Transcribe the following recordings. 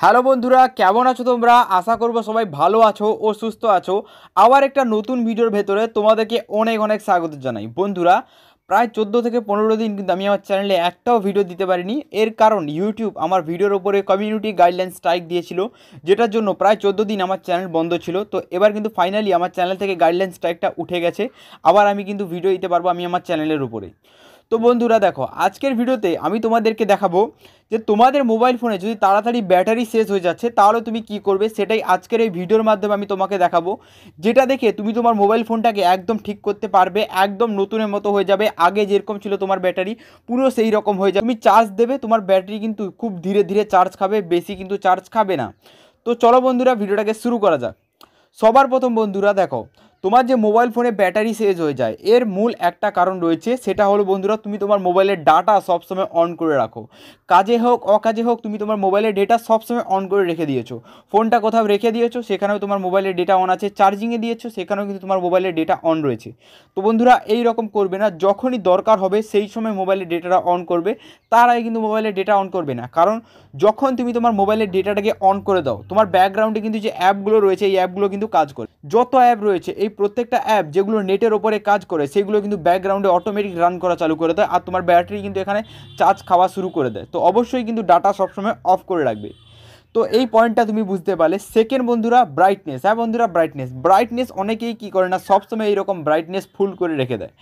Hello বন্ধুরা, কেমন আছো তোমরা? আশা করব সবাই ভালো আছো ও সুস্থ আছো। আবার একটা নতুন ভিডিওর ভেতরে তোমাদেরকে অনেক অনেক স্বাগত জানাই। বন্ধুরা, প্রায় 14 থেকে 15 দিন কিন্তু আমি আমার চ্যানেলে একটাও ভিডিও দিতে পারিনি। এর কারণ ইউটিউব আমার ভিডিওর ওপরে কমিউনিটি গাইডলাইন স্ট্রাইক দিয়েছিল, যেটার জন্য প্রায় 14 দিন আমার চ্যানেল বন্ধ ছিল। তো এবার কিন্তু ফাইনালি আমার চ্যানেল থেকে গাইডলাইন স্ট্রাইকটা উঠে গেছে। আবার আমি কিন্তু ভিডিও দিতে পারবো আমি আমার চ্যানেলের উপরে। তো বন্ধুরা দেখো, আজকের ভিডিওতে আমি তোমাদেরকে দেখাবো যে তোমাদের মোবাইল ফোনে যদি তাড়াতাড়ি ব্যাটারি শেষ হয়ে যাচ্ছে তাহলে তুমি কি করবে, সেটাই আজকের এই ভিডিওর মাধ্যমে আমি তোমাকে দেখাবো। যেটা দেখে তুমি তোমার মোবাইল ফোনটাকে একদম ঠিক করতে পারবে, একদম নতুনের মতো হয়ে যাবে। আগে যেরকম ছিল তোমার ব্যাটারি পুরো সেই রকম হয়ে যাবে। তুমি চার্জ দেবে, তোমার ব্যাটারি কিন্তু খুব ধীরে ধীরে চার্জ খাবে, বেশি কিন্তু চার্জ খাবে না। তো চলো বন্ধুরা, ভিডিওটাকে শুরু করা যাক। সবার প্রথম বন্ধুরা দেখো, তোমার যে মোবাইল ফোনে ব্যাটারি শেষ হয়ে যায় এর মূল একটা কারণ রয়েছে। সেটা হলো বন্ধুরা, তুমি তোমার মোবাইলের ডাটা সবসময় অন করে রাখো। কাজে হোক অকাজে হোক তুমি তোমার মোবাইলের ডেটা সবসময় অন করে রেখে দিয়েছো। ফোনটা কোথাও রেখে দিয়েছো, সেখানেও তোমার মোবাইলের ডেটা অন আছে। চার্জিংয়ে দিয়েছো, সেখানেও কিন্তু তোমার মোবাইলের ডেটা অন রয়েছে। তো বন্ধুরা, এই রকম করবে না। যখনই দরকার হবে সেই সময় মোবাইলের ডেটাটা অন করবে, তার আগে কিন্তু মোবাইলের ডেটা অন করবে না। কারণ যখন তুমি তোমার মোবাইলের ডেটাটাকে অন করে দাও, তোমার ব্যাকগ্রাউন্ডে কিন্তু যে অ্যাপগুলো রয়েছে এই অ্যাপগুলো কিন্তু কাজ করে। যত অ্যাপ রয়েছে এই প্রত্যেকটা অ্যাপ যেগুলো নেটের ওপরে কাজ করে সেগুলো কিন্তু ব্যাকগ্রাউন্ডে অটোমেটিক রান করা চালু করে দেয়, আর তোমার ব্যাটারি কিন্তু এখানে চার্জ খাওয়া শুরু করে দেয়। তো অবশ্যই কিন্তু ডাটা সবসময় অফ করে রাখবে। তো এই পয়েন্টটা তুমি বুঝতে পারলে। সেকেন্ড বন্ধুরা, ব্রাইটনেস। হ্যাঁ বন্ধুরা, ব্রাইটনেস অনেকেই কী করে না, সবসময় এইরকম ব্রাইটনেস ফুল করে রেখে দেয়।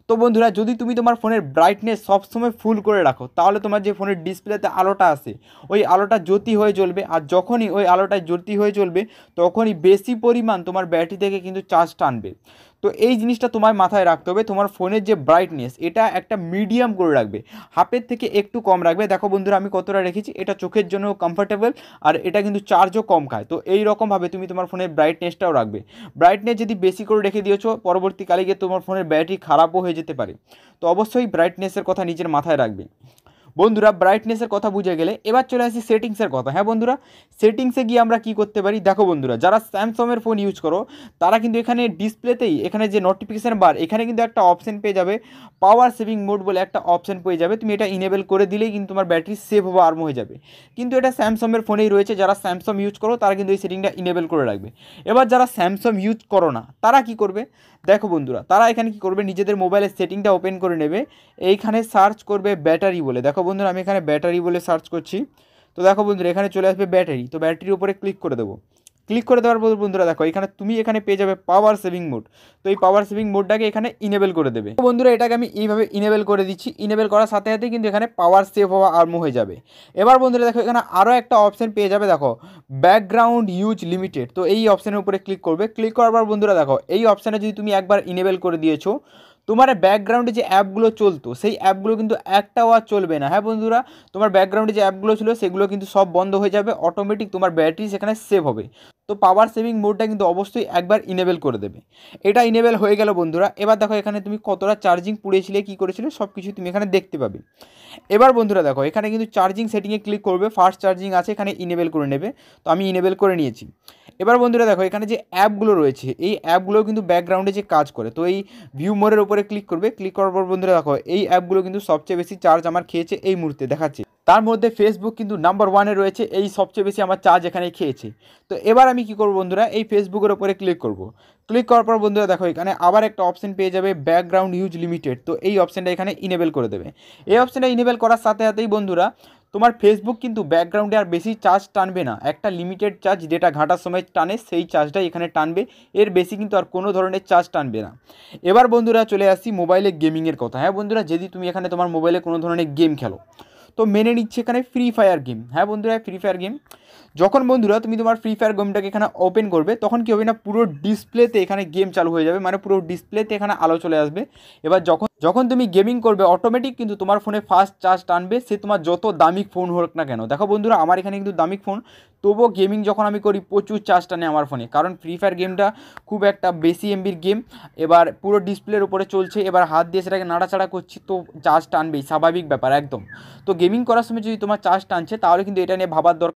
তো বন্ধুরা, যদি তুমি তোমার ফোনের ব্রাইটনেস সবসময় ফুল করে রাখো তাহলে তোমার যে ফোনের ডিসপ্লেতে আলোটা আসে ওই আলোটা জ্যোতি হয়ে জ্বলবে। আর যখনই ওই আলোটা জ্যোতি হয়ে জ্বলবে তখনই বেশি পরিমাণ তোমার ব্যাটারি থেকে কিন্তু চার্জ টানবে। তো এই জিনিসটা তোমার মাথায় রাখতে হবে। তোমার ফোনের যে ব্রাইটনেস এটা একটা মিডিয়াম করে রাখবে, হাফের থেকে একটু কম রাখবে। দেখো বন্ধুরা, আমি কতটা রেখেছি, এটা চোখের জন্য কমফোর্টেবল আর এটা কিন্তু চার্জও কম খায়। তো এই রকমভাবে তুমি তোমার ফোনের ব্রাইটনেসটাও রাখবে। ব্রাইটনেস যদি বেশি করে রেখে দিয়েছো পরবর্তীকালে গিয়ে তোমার ফোনের ব্যাটারি খারাপও হয়ে যেতে পারে। তো অবশ্যই ব্রাইটনেসের কথা নিজের মাথায় রাখবে। বন্ধুরা, ব্রাইটনেসের কথা বুঝে গেলে এবার চলে আসি সেটিংসের কথা। হ্যাঁ বন্ধুরা, সেটিংসে গিয়ে আমরা কি করতে পারি দেখো বন্ধুরা, যারা স্যামসংয়ের ফোন ইউজ করো তারা কিন্তু এখানে ডিসপ্লেতেই এখানে যে নোটিফিকেশান বার এখানে কিন্তু একটা অপশন পেয়ে যাবে, পাওয়ার সেভিং মোড বলে একটা অপশন পেয়ে যাবে। তুমি এটা ইনেবল করে দিলেই কিন্তু তোমার ব্যাটারি সেভ হওয়া আরম্ভ হয়ে যাবে। কিন্তু এটা স্যামসংয়ের ফোনেই রয়েছে, যারা স্যামসং ইউজ করো তারা কিন্তু এই সেটিংটা ইনেবল করে রাখবে। এবার যারা স্যামসং ইউজ করো না তারা কি করবে দেখো বন্ধুরা, তারা এখানে কি করবে, নিজেদের মোবাইলের সেটিংটা ওপেন করে নেবে। এইখানে সার্চ করবে ব্যাটারি বলে। দেখো বন্ধুরা, আমি এখানে ব্যাটারি বলে সার্চ করছি। তো দেখো বন্ধুরা, এখানে চলে আসবে ব্যাটারি। তো ব্যাটারির উপরে ক্লিক করে দেবো। ক্লিক করে দেওয়ার পর বন্ধুরা দেখো, এখানে এখানে পেয়ে যাবে পাওয়ার সেভিং মোড। তো এই পাওয়ার সেভিং মোডটাকে এখানে ইনেবল করে দেবে। তো বন্ধুরা, এটাকে আমি এইভাবে ইনেবল করে দিচ্ছি। ইনেবল করার সাথে সাথে কিন্তু এখানে পাওয়ার সেভ হওয়া আরম্ভ হয়ে যাবে। এবার বন্ধুরা দেখো, এখানে আরও একটা অপশন পেয়ে যাবে, দেখো ব্যাকগ্রাউন্ড ইউজ লিমিটেড। তো এই অপশানের উপরে ক্লিক করবে। ক্লিক করার পর বন্ধুরা দেখো, এই অপশানে যদি তুমি একবার ইনেবল করে দিয়েছো তোমার ব্যাকগ্রাউন্ডে যে অ্যাপগুলো চলতো সেই অ্যাপগুলো কিন্তু একটাও আর চলবে না। হ্যাঁ বন্ধুরা, তোমার ব্যাকগ্রাউন্ডে যে অ্যাপগুলো ছিল সেগুলো কিন্তু সব বন্ধ হয়ে যাবে, অটোমেটিক তোমার ব্যাটারি সেখানে সেভ হবে। তো পাওয়ার সেভিং মোডটা কিন্তু অবশ্যই একবার ইনেবল করে দেবে। এটা ইনেবল হয়ে গেল বন্ধুরা। এবার দেখো, এখানে তুমি কতটা চার্জিং পুড়িয়েছিলে কী করেছিলে সব কিছু তুমি এখানে দেখতে পাবে। এবার বন্ধুরা দেখো, এখানে কিন্তু চার্জিং সেটিংয়ে ক্লিক করবে, ফাস্ট চার্জিং আছে এখানে ইনেবল করে নেবে। তো আমি ইনেবল করে নিয়েছি। এবার বন্ধুরা দেখো, এখানে যে অ্যাপগুলো রয়েছে এই অ্যাপগুলো কিন্তু ব্যাকগ্রাউন্ডে যে কাজ করে। তো এই ভিউ মোডের উপরে ক্লিক করবে। ক্লিক করার পর বন্ধুরা দেখো, এই অ্যাপগুলো কিন্তু সবচেয়ে বেশি চার্জ আমার খেয়েছে এই মুহূর্তে দেখাচ্ছে। তার মধ্যে ফেসবুক কিন্তু নাম্বার 1-এ রয়েছে, এই সবচেয়ে বেশি আমার চার্জ এখানে খেয়েছে। তো এবার আমি কী করবো বন্ধুরা, এই ফেসবুকের ওপরে ক্লিক করব। ক্লিক করার পর বন্ধুরা দেখো, এখানে আবার একটা অপশন পেয়ে যাবে ব্যাকগ্রাউন্ড ইউজ লিমিটেড। তো এই অপশানটা এখানে ইনেবল করে দেবে। এই অপশানটা ইনেবল করার সাথে সাথেই বন্ধুরা তোমার ফেসবুক কিন্তু ব্যাকগ্রাউন্ডে আর বেশি চার্জ টানবে না। একটা লিমিটেড চার্জ যেটা ঘাঁটার সময় টানে সেই চার্জটাই এখানে টানবে, এর বেশি কিন্তু আর কোনো ধরনের চার্জ টানবে না। এবার বন্ধুরা চলে আসি মোবাইলে গেমিংয়ের কথা। হ্যাঁ বন্ধুরা, যদি তুমি এখানে তোমার মোবাইলে কোনো ধরনের গেম খেলো তো মেনে নিচ্ছে এখানে ফ্রি ফায়ার গেম। হ্যাঁ বন্ধুরা, ফ্রি ফায়ার গেম যখন বন্ধুরা তুমি তোমার ফ্রি ফায়ার গেমটাকে এখানে ওপেন করবে তখন কী হবে না, পুরো ডিসপ্লেতে এখানে গেম চালু হয়ে যাবে, মানে পুরো ডিসপ্লেতে এখানে আলো চলে আসবে। এবার যখন যখন তুমি গেমিং করবে অটোমেটিক কিন্তু তোমার ফোনে ফাস্ট চার্জ টানবে, সে তোমার যত দামি ফোন হোক না কেন। দেখো বন্ধুরা, আমার এখানে কিন্তু দামি ফোন, তবুও গেমিং যখন আমি করি প্রচুর চার্জ টানে আমার ফোনে, কারণ ফ্রি ফায়ার গেমটা খুব একটা বেশি এমবির গেম। এবার পুরো ডিসপ্লের উপরে চলছে, এবার হাত দিয়ে সেটাকে নাড়াচাড়া করছি তো চার্জ টানবেই, স্বাভাবিক ব্যাপার একদম। তো গেমিং করার সময় যদি তোমার চার্জ টানছে তাহলে কিন্তু এটা নিয়ে ভাবার দরকার